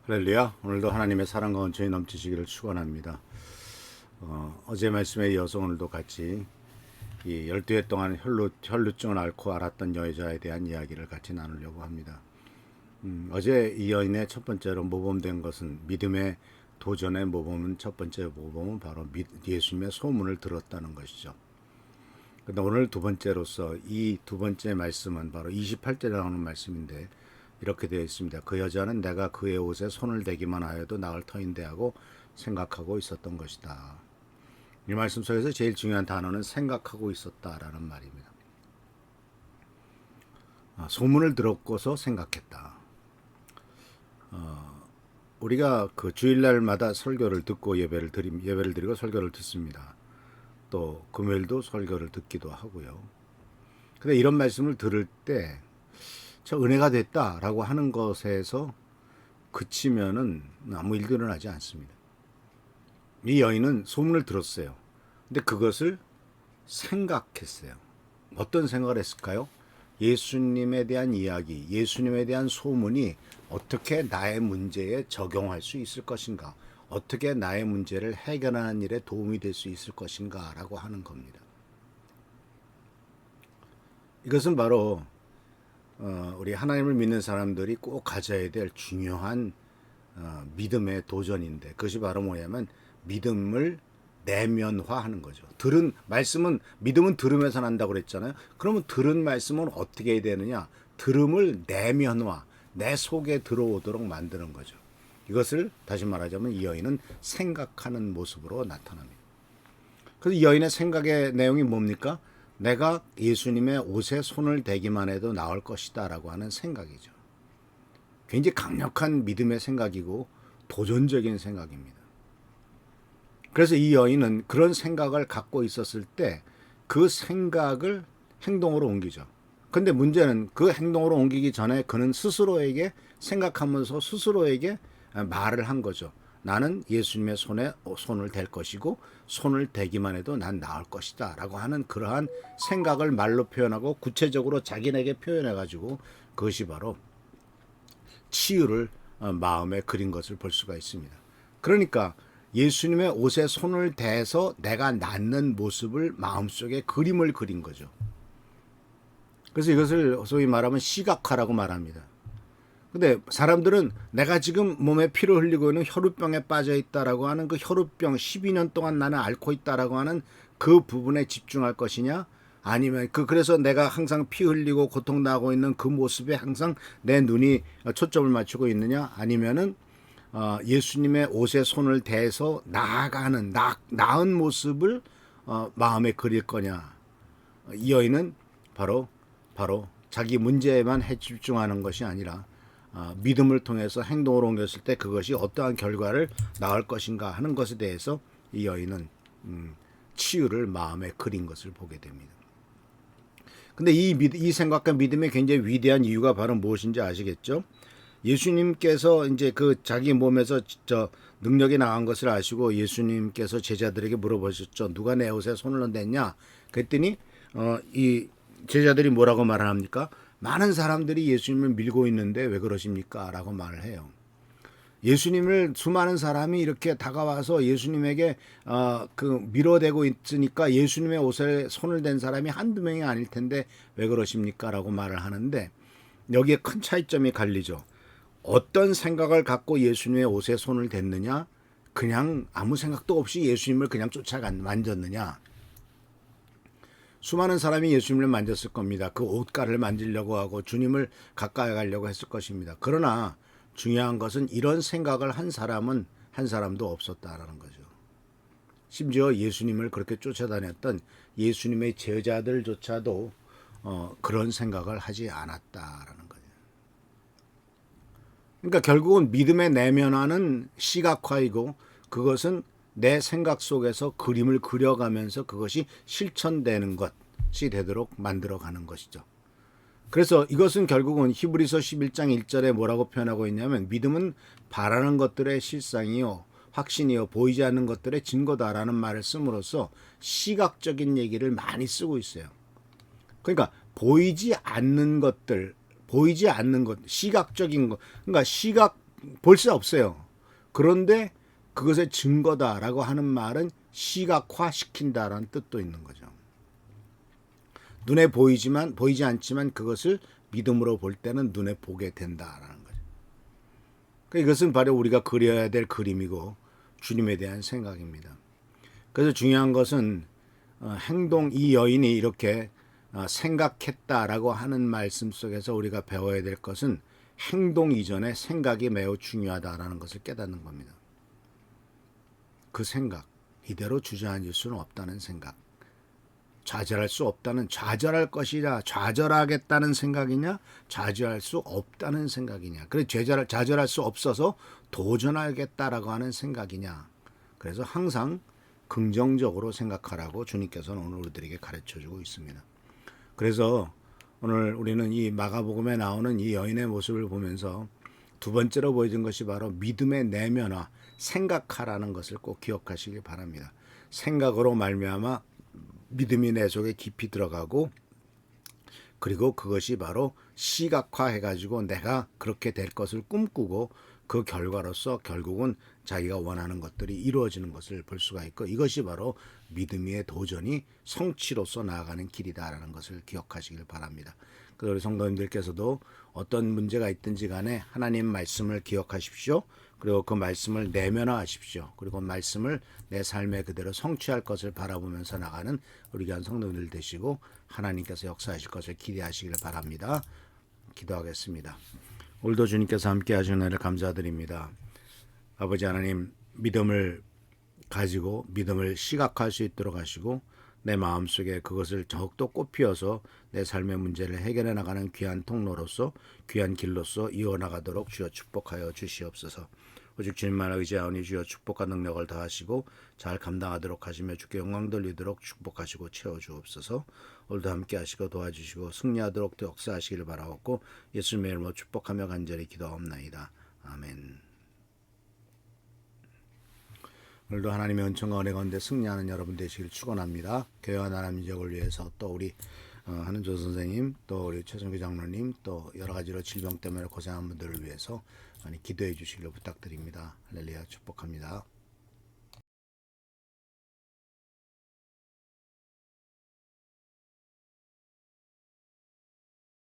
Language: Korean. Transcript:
할렐루야. 오늘도 하나님의 사랑과 온천이 넘치시기를 축원합니다. 어제 말씀에 이어서 오늘도 같이 이 12해 동안 혈루증을 앓고 알았던 여자에 대한 이야기를 같이 나누려고 합니다. 어제 이 여인의 첫 번째로 모범된 것은 믿음의 도전의 모범은 첫 번째 모범은 바로 예수님의 소문을 들었다는 것이죠. 근데 오늘 두 번째로서 이 두 번째 말씀은 바로 28절에 나오는 말씀인데 이렇게 되어 있습니다. 그 여자는 내가 그의 옷에 손을 대기만 하여도 나을 터인데 하고 생각하고 있었던 것이다. 이 말씀 속에서 제일 중요한 단어는 생각하고 있었다라는 말입니다. 소문을 들었고서 생각했다. 우리가 그 주일날마다 설교를 듣고 예배를 드리고 설교를 듣습니다. 또 금요일도 설교를 듣기도 하고요. 근데 이런 말씀을 들을 때 저 은혜가 됐다라고 하는 것에서 그치면은 아무 일도 일어나지 않습니다. 이 여인은 소문을 들었어요. 근데 그것을 생각했어요. 어떤 생각을 했을까요? 예수님에 대한 이야기, 예수님에 대한 소문이 어떻게 나의 문제에 적용할 수 있을 것인가, 어떻게 나의 문제를 해결하는 일에 도움이 될 수 있을 것인가 라고 하는 겁니다. 이것은 바로 우리 하나님을 믿는 사람들이 꼭 가져야 될 중요한 믿음의 도전인데, 그것이 바로 뭐냐면 믿음을 내면화하는 거죠. 들은 말씀은, 믿음은 들으면서 난다고 그랬잖아요. 그러면 들은 말씀은 어떻게 해야 되느냐? 들음을 내면화, 내 속에 들어오도록 만드는 거죠. 이것을 다시 말하자면 이 여인은 생각하는 모습으로 나타납니다. 그래서 이 여인의 생각의 내용이 뭡니까? 내가 예수님의 옷에 손을 대기만 해도 나을 것이다 라고 하는 생각이죠. 굉장히 강력한 믿음의 생각이고 도전적인 생각입니다. 그래서 이 여인은 그런 생각을 갖고 있었을 때 그 생각을 행동으로 옮기죠. 근데 문제는 그 행동으로 옮기기 전에 그는 스스로에게 생각하면서 스스로에게 말을 한 거죠. 나는 예수님의 손에 손을 댈 것이고 손을 대기만 해도 난 나을 것이다 라고 하는 그러한 생각을 말로 표현하고 구체적으로 자기에게 표현해가지고 그것이 바로 치유를 마음에 그린 것을 볼 수가 있습니다. 그러니까 예수님의 옷에 손을 대서 내가 낫는 모습을 마음속에 그림을 그린 거죠. 그래서 이것을 소위 말하면 시각화라고 말합니다. 근데 사람들은 내가 지금 몸에 피를 흘리고 있는 혈우병에 빠져 있다라고 하는 그 혈우병 12년 동안 나는 앓고 있다라고 하는 그 부분에 집중할 것이냐, 아니면 그래서 내가 항상 피 흘리고 고통나고 있는 그 모습에 항상 내 눈이 초점을 맞추고 있느냐, 아니면은 예수님의 옷에 손을 대서 나아가는 나은 모습을 마음에 그릴 거냐. 이 여인은 바로 자기 문제에만 집중하는 것이 아니라 믿음을 통해서 행동으로 옮겼을 때 그것이 어떠한 결과를 낳을 것인가 하는 것에 대해서 이 여인은 치유를 마음에 그린 것을 보게 됩니다. 근데 이 생각과 믿음의 굉장히 위대한 이유가 바로 무엇인지 아시겠죠? 예수님께서 이제 그 자기 몸에서 능력이 나간 것을 아시고 예수님께서 제자들에게 물어보셨죠. 누가 내 옷에 손을 댔냐? 그랬더니 이 제자들이 뭐라고 말합니까? 많은 사람들이 예수님을 밀고 있는데 왜 그러십니까? 라고 말을 해요. 예수님을 수많은 사람이 이렇게 다가와서 예수님에게 밀어대고 있으니까 예수님의 옷에 손을 댄 사람이 한두 명이 아닐 텐데 왜 그러십니까? 라고 말을 하는데 여기에 큰 차이점이 갈리죠. 어떤 생각을 갖고 예수님의 옷에 손을 댔느냐? 그냥 아무 생각도 없이 예수님을 그냥 만졌느냐? 수많은 사람이 예수님을 만졌을 겁니다. 그 옷가를 만지려고 하고 주님을 가까이 가려고 했을 것입니다. 그러나 중요한 것은 이런 생각을 한 사람도 없었다라는 거죠. 심지어 예수님을 그렇게 쫓아다녔던 예수님의 제자들조차도 그런 생각을 하지 않았다라는 거죠. 그러니까 결국은 믿음의 내면화는 시각화이고 그것은 내 생각 속에서 그림을 그려가면서 그것이 실천되는 것이 되도록 만들어가는 것이죠. 그래서 이것은 결국은 히브리서 11장 1절에 뭐라고 표현하고 있냐면 믿음은 바라는 것들의 실상이요 확신이요 보이지 않는 것들의 증거다라는 말을 씀으로써 시각적인 얘기를 많이 쓰고 있어요. 그러니까 보이지 않는 것, 시각적인 것, 그러니까 볼 수 없어요. 그런데 그것의 증거다라고 하는 말은 시각화시킨다라는 뜻도 있는 거죠. 눈에 보이지 않지만 그것을 믿음으로 볼 때는 눈에 보게 된다라는 거죠. 그러니까 이것은 바로 우리가 그려야 될 그림이고 주님에 대한 생각입니다. 그래서 중요한 것은 행동, 이 여인이 이렇게 생각했다라고 하는 말씀 속에서 우리가 배워야 될 것은 행동 이전에 생각이 매우 중요하다라는 것을 깨닫는 겁니다. 그 생각, 이대로 주저앉을 수는 없다는 생각, 좌절할 수 없다는, 좌절할 것이냐, 좌절하겠다는 생각이냐, 좌절할 수 없다는 생각이냐, 그래 좌절할 수 없어서 도전하겠다라고 하는 생각이냐. 그래서 항상 긍정적으로 생각하라고 주님께서는 오늘 우리들에게 가르쳐주고 있습니다. 그래서 오늘 우리는 이 마가복음에 나오는 이 여인의 모습을 보면서 두 번째로 보여준 것이 바로 믿음의 내면화, 생각하라는 것을 꼭 기억하시길 바랍니다. 생각으로 말미암아 믿음이 내 속에 깊이 들어가고, 그리고 그것이 바로 시각화해가지고 내가 그렇게 될 것을 꿈꾸고 그 결과로서 결국은 자기가 원하는 것들이 이루어지는 것을 볼 수가 있고, 이것이 바로 믿음의 도전이 성취로서 나아가는 길이다라는 것을 기억하시길 바랍니다. 그래서 우리 성도님들께서도 어떤 문제가 있든지 간에 하나님 말씀을 기억하십시오. 그리고 그 말씀을 내면화하십시오. 그리고 말씀을 내 삶에 그대로 성취할 것을 바라보면서 나가는 우리 귀한 성도들 되시고 하나님께서 역사하실 것을 기대하시길 바랍니다. 기도하겠습니다. 오늘도 주님께서 함께 하시는 은혜를 감사드립니다. 아버지 하나님, 믿음을 가지고 믿음을 시각화할 수 있도록 하시고 내 마음속에 그것을 더욱더 꽃피워서 내 삶의 문제를 해결해 나가는 귀한 통로로서, 귀한 길로서 이어나가도록 주여 축복하여 주시옵소서. 오직 주님만 의지하오니 주여 축복과 능력을 더하시고 잘 감당하도록 하시며 주께 영광 돌리도록 축복하시고 채워주옵소서. 오늘도 함께 하시고 도와주시고 승리하도록 역사하시기를 바라옵고 예수님의 이름으로 축복하며 간절히 기도하옵나이다. 아멘. 오늘도 하나님의 은총과 은혜 가운데 승리하는 여러분 되시길 축원합니다. 교회와 나라 민족을 위해서 또 우리 한은조 선생님, 또 우리 최성규 장로님, 또 여러 가지로 질병 때문에 고생한 분들을 위해서 많이 기도해 주시길 부탁드립니다. 할렐루야, 축복합니다.